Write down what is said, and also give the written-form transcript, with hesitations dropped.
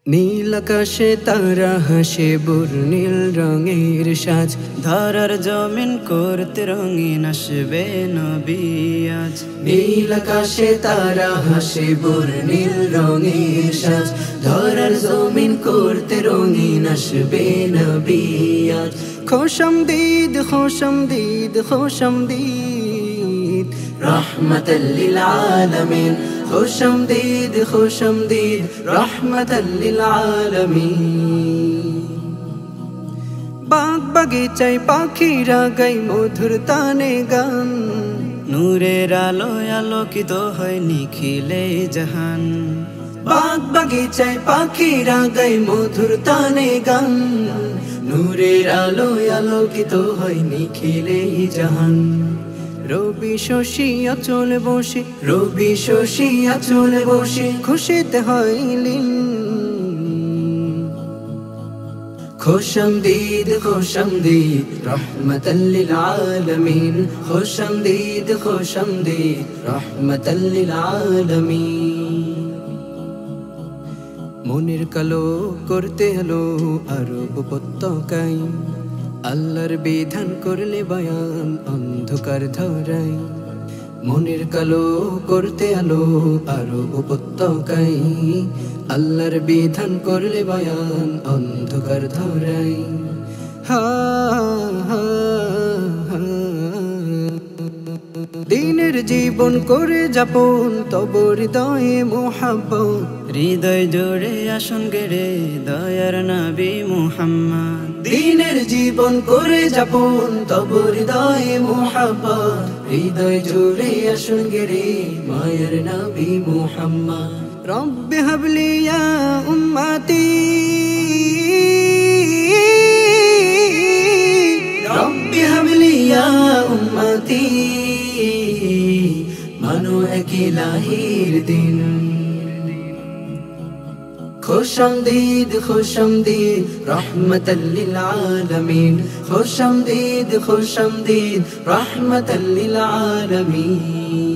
নীল আকাশে তারা হাসে বর্ণিল রঙের সাজ, ধরার জমিন করতে রঙিন আসবে নবী আজ। নীল আকাশে তারা হাসে বর্ণিল রঙের সাজ, ধরার জমিন করতে রঙিন আসবে নবী আজ। খোশামদীদ খোশামদীদ খোশামদীদ রহমাতাল লিল আলামিন, খোশামদীদ খোশামদীদ রহমাতাল লিল আলামিন। বাগ বাগিচায় পাখিরা গায় মধুর তানে গান, নূরের আলোয় আলোকিত হয় নিখিলে জাহান। বাগ বাগিচায় পাখিরা গায় মধুর তানে গান, নূরের আলোয় আলোকিত হয় নিখিলে জাহান। রবি শশী আঁচলে বসে, রবি শশী আঁচলে বসে খুশিতে হইলেন। খোশামদীদ খোশামদীদ রহমাতাল লিল আলামিন, খোশামদীদ খোশামদীদ রহমাতাল লিল আলামিন। মনের কালো করতে হলো আরব উপত্যকায়, আল্লাহর বিধান করলে বয়ান অন্ধকার ধরাই। মনের কালো করতে আলো আরব উপত্যকায়, আল্লাহর বিধান করলে বয়ান অন্ধকার ধরাই। হা হা দিনের জীবন করে যাপন তব হৃদয়ে মুহাব্বত, হৃদয় জোড়ে আসন গেড়ে দয়ার নবী মুহাম্মদ। দিনের জীবন করে যাপন তব হৃদয়ে মুহাব্বত, হৃদয় জোড়ে আসন গেড়ে মায়ের নবী মুহাম্মদ। রব্বি হাবলি ইয়া উম্মতি, রব্বি হাবলি ইয়া উম্মতি, মানো এক ইলাহির দিন। খোশামদীদ খোশামদীদ রহমাতাল লিল আলামিন, খোশামদীদ খোশামদীদ রহমাতাল লিল আলামিন।